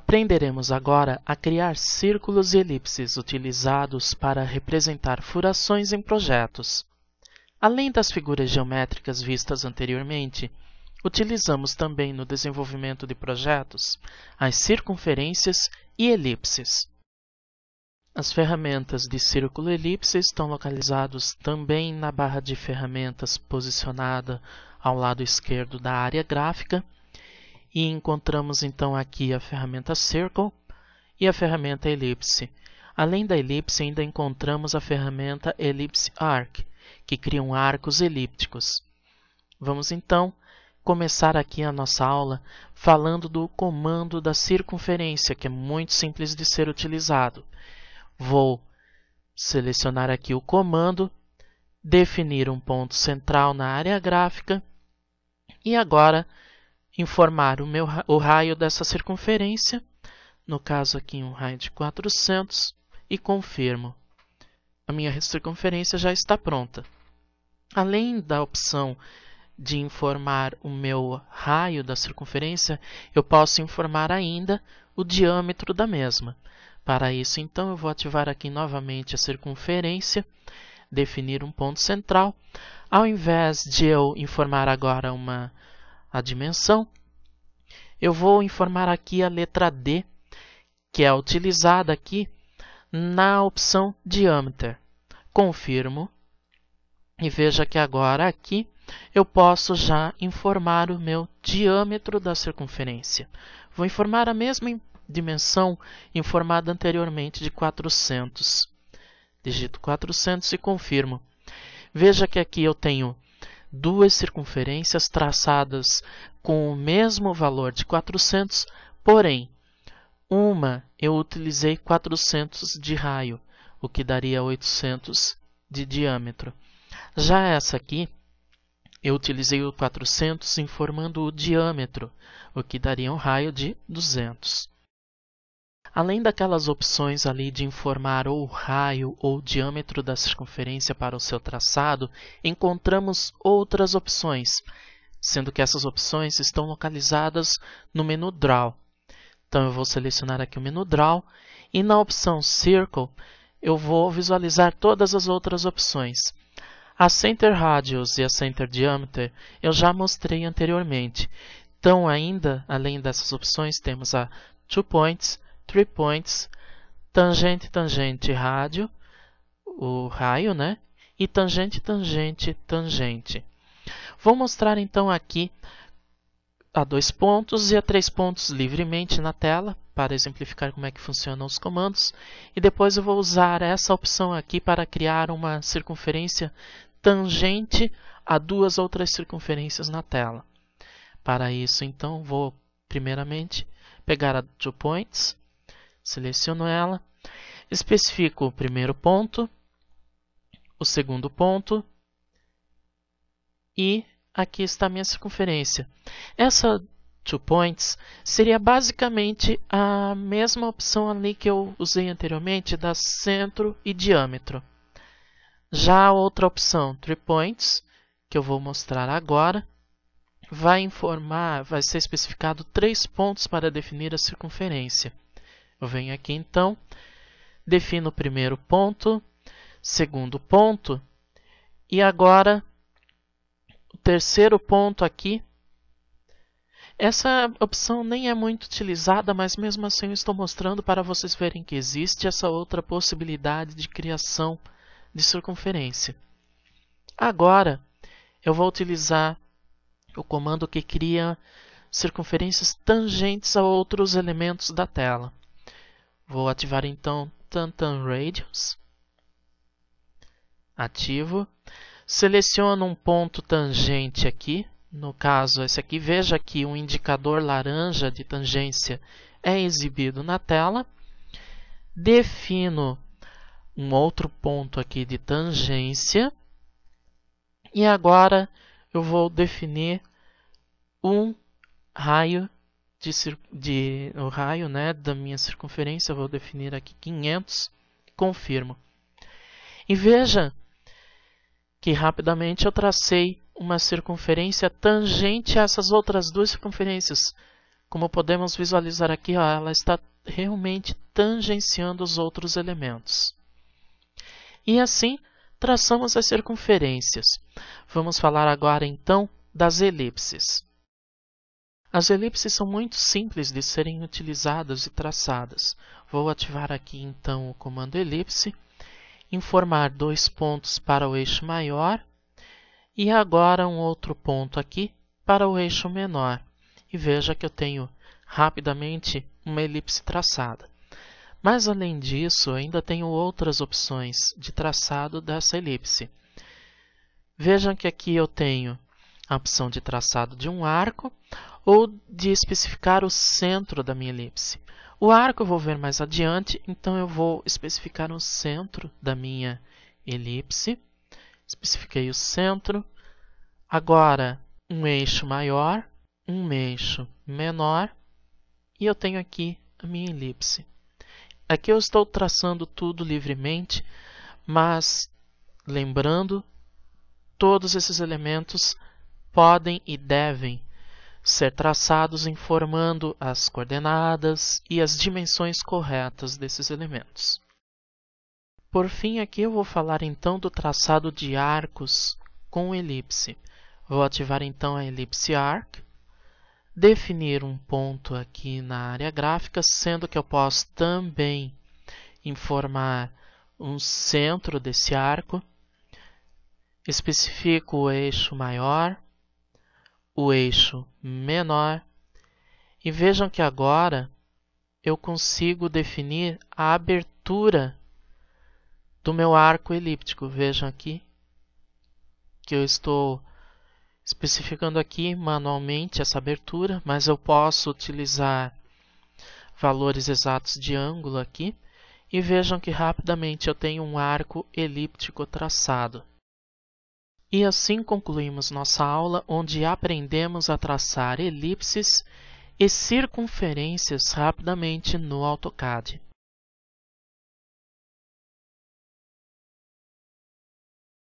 Aprenderemos agora a criar círculos e elipses utilizados para representar furações em projetos. Além das figuras geométricas vistas anteriormente, utilizamos também no desenvolvimento de projetos as circunferências e elipses. As ferramentas de círculo e elipse estão localizadas também na barra de ferramentas posicionada ao lado esquerdo da área gráfica. E encontramos então aqui a ferramenta Circle e a ferramenta Ellipse. Além da elipse, ainda encontramos a ferramenta Ellipse Arc, que criam arcos elípticos. Vamos então começar aqui a nossa aula falando do comando da circunferência, que é muito simples de ser utilizado. Vou selecionar aqui o comando, definir um ponto central na área gráfica e agora informar o raio dessa circunferência, no caso aqui um raio de 400, e confirmo. A minha circunferência já está pronta. Além da opção de informar o meu raio da circunferência, eu posso informar ainda o diâmetro da mesma. Para isso, então, eu vou ativar aqui novamente a circunferência, definir um ponto central. Ao invés de eu informar agora a dimensão, eu vou informar aqui a letra D, que é utilizada aqui na opção Diameter. Confirmo e veja que agora aqui eu posso já informar o meu diâmetro da circunferência. Vou informar a mesma dimensão informada anteriormente de 400. Digito 400 e confirmo. Veja que aqui eu tenho duas circunferências traçadas com o mesmo valor de 400, porém, uma eu utilizei 400 de raio, o que daria 800 de diâmetro. Já essa aqui, eu utilizei o 400 informando o diâmetro, o que daria um raio de 200. Além daquelas opções ali de informar ou o raio ou o diâmetro da circunferência para o seu traçado, encontramos outras opções, sendo que essas opções estão localizadas no menu Draw. Então eu vou selecionar aqui o menu Draw e na opção Circle eu vou visualizar todas as outras opções. A Center Radius e a Center Diameter eu já mostrei anteriormente. Então ainda, além dessas opções, temos a 2 Points, 3 Points, Tangente, Tangente, Rádio, o raio, né? E Tangente, Tangente, Tangente. Vou mostrar então aqui a 2 pontos e a 3 pontos livremente na tela, para exemplificar como é que funcionam os comandos. E depois eu vou usar essa opção aqui para criar uma circunferência tangente a duas outras circunferências na tela. Para isso, então, vou primeiramente pegar a 2 Points, seleciono ela, especifico o primeiro ponto, o segundo ponto e aqui está a minha circunferência. Essa 2 Points seria basicamente a mesma opção ali que eu usei anteriormente da centro e diâmetro. Já a outra opção, 3 Points, que eu vou mostrar agora, vai ser especificado 3 pontos para definir a circunferência. Eu venho aqui então, defino o primeiro ponto, segundo ponto e agora o terceiro ponto aqui. Essa opção nem é muito utilizada, mas mesmo assim eu estou mostrando para vocês verem que existe essa outra possibilidade de criação de circunferência. Agora eu vou utilizar o comando que cria circunferências tangentes a outros elementos da tela. Vou ativar então Tantan Radius. Ativo. Seleciono um ponto tangente aqui. No caso, esse aqui. Veja que um indicador laranja de tangência é exibido na tela. Defino um outro ponto aqui de tangência. E agora eu vou definir um raio o raio, né, da minha circunferência. Eu vou definir aqui 500. Confirmo. E veja que rapidamente eu tracei uma circunferência tangente a essas outras duas circunferências, Como podemos visualizar aqui, ó, ela está realmente tangenciando os outros elementos. E assim, traçamos as circunferências. Vamos falar agora então das elipses. As elipses são muito simples de serem utilizadas e traçadas. Vou ativar aqui então o comando elipse, informar 2 pontos para o eixo maior e agora um outro ponto aqui para o eixo menor. E veja que eu tenho rapidamente uma elipse traçada. Mas além disso, ainda tenho outras opções de traçado dessa elipse. Vejam que aqui eu tenho a opção de traçado de um arco ou de especificar o centro da minha elipse. O arco eu vou ver mais adiante, então eu vou especificar o centro da minha elipse. Especifiquei o centro. Agora, um eixo maior, um eixo menor e eu tenho aqui a minha elipse. Aqui eu estou traçando tudo livremente, mas lembrando, todos esses elementos podem e devem ser traçados informando as coordenadas e as dimensões corretas desses elementos. Por fim, aqui eu vou falar então do traçado de arcos com elipse. Vou ativar então a Ellipse Arc, definir um ponto aqui na área gráfica, sendo que eu posso também informar um centro desse arco. Especifico o eixo maior, o eixo menor e vejam que agora eu consigo definir a abertura do meu arco elíptico. Vejam aqui que eu estou especificando aqui manualmente essa abertura, mas eu posso utilizar valores exatos de ângulo aqui e vejam que rapidamente eu tenho um arco elíptico traçado. E assim concluímos nossa aula, onde aprendemos a traçar elipses e circunferências rapidamente no AutoCAD.